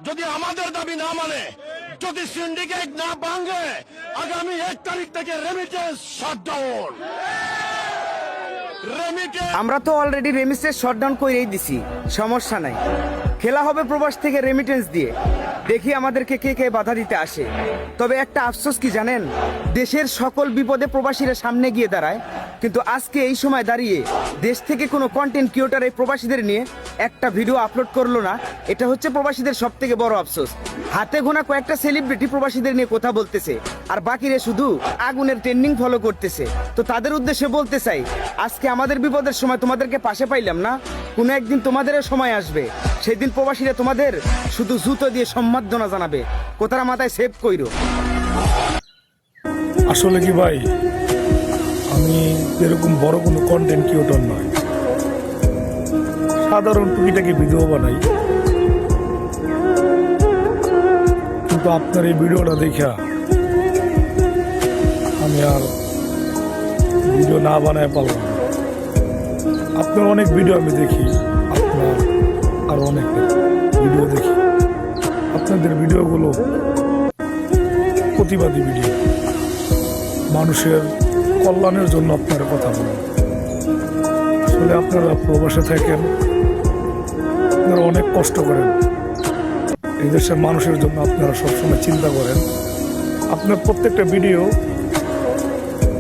যদি আমাদের দাবি না মানে, যদি সিন্ডিকেট না ভাঙে, আগামী 1 তারিখ থেকে রেমিটেন্স শাটডাউন। আমরা তো অলরেডি রেমিটেন্স শটডাউন করেই দিছি, সমস্যা নাই। খেলা হবে প্রবাস থেকে রেমিটেন্স দিয়ে, দেখি আমাদেরকে কে কে বাধা দিতে আসে। তবে একটা আফসোস কি জানেন, দেশের সকল বিপদে প্রবাসীরা সামনে গিয়ে দাঁড়ায়, কিন্তু আজকে এই সময় দাঁড়িয়ে দেশ থেকে কোনো কন্টেন্ট ক্রিয়েটর এই প্রবাসীদের নিয়ে একটা ভিডিও আপলোড করলো না। এটা হচ্ছে প্রবাসীদের সব থেকে বড় আফসোস। হাতে গোনা কয়েকটা সেলিব্রিটি প্রবাসীদের নিয়ে কথা বলতেছে, আর বাকিরা শুধু আগুনের ট্রেন্ডিং ফলো করতেছে। তো তাদের উদ্দেশ্যে বলতে চাই, আজকে আমাদের বিপদের সময় তোমাদেরকে পাশে পাইলাম না, কোনো একদিন তোমাদেরও সময় আসবে, সেদিন প্রবাসীরা তোমাদের শুধু জুতো দিয়ে সম্মাননা জানাবে। কোথার মাথায় সেভ কইরো। আসলে কি ভাই, আমি এরকম বড় কোনো কন্টেন্ট ক্রিয়েটর নয়, সাধারণ টুকিটাকি ভিডিও বানাই। কিন্তু আপনার এই ভিডিওটা দেখা আমি আর ভিডিও না বানায় পারলাম না। আপনার অনেক ভিডিও আমি দেখি, আপনার আর অনেক ভিডিও দেখি। আপনাদের ভিডিওগুলো প্রতিবাদী ভিডিও, মানুষের কল্যাণের জন্য আপনারা কথা বলেন। আসলে আপনারা প্রবাসে থাকেন, আপনারা অনেক কষ্ট করেন, এই দেশের মানুষের জন্য আপনারা সবসময় চিন্তা করেন। আপনার প্রত্যেকটা ভিডিও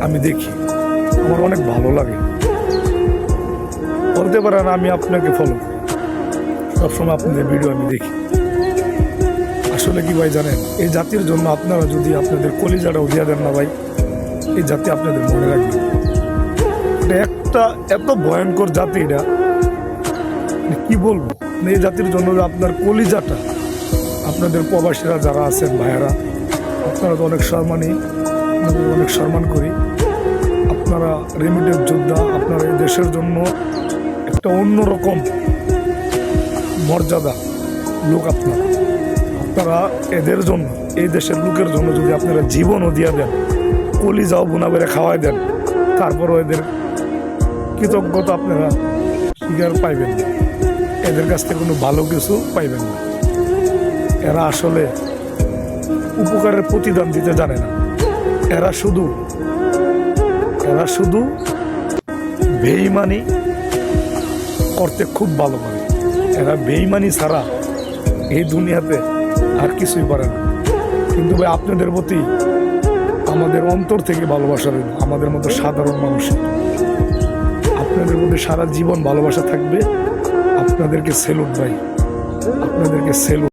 আমি দেখি, আমার অনেক ভালো লাগে। বলতে পারেন আমি আপনাকে ফলো করি, সবসময় আপনাদের ভিডিও আমি দেখি। আসলে কি ভাই জানেন, এই জাতির জন্য আপনারা যদি আপনাদের কলিজাটাও দিয়ে দেন না ভাই, এই জাতি আপনাদের মনে রাখবে। এটা একটা এত ভয়ঙ্কর জাতি, এটা কি বলবো। এই জাতির জন্য আপনার কলিজাটা, আপনাদের প্রবাসীরা যারা আছেন ভাইয়েরা, আপনারা তো অনেক সম্মানী, আপনাদের অনেক সম্মান করি। আপনারা রেমিটেন্স যোদ্ধা, আপনারা এই দেশের জন্য একটা অন্যরকম মর্যাদা লোক। আপনারা এদের জন্য, এই দেশের লোকের জন্য যদি আপনারা জীবনও দিয়ে দেন, কলিজাও বোনা বেড়ে খাওয়াই দেন, তারপরও এদের কৃতজ্ঞতা আপনারা স্বীকার পাইবেন না, এদের কাছ থেকে কোনো ভালো কিছু পাইবেন না। এরা আসলে উপকারের প্রতিদান দিতে জানে না। এরা শুধু বেঈমানি করতে খুব ভালো পারে। এরা বেঈমানি ছাড়া এই দুনিয়াতে আর কিছুই পারে না। কিন্তু ভাই আপনাদের প্রতি আমাদের অন্তর থেকে ভালোবাসা রইল, আমাদের মতো সাধারণ মানুষের। আপনাদের মধ্যে সারা জীবন ভালোবাসা থাকবে। আপনাদেরকে সেলুট ভাই, আপনাদেরকে সেলুট।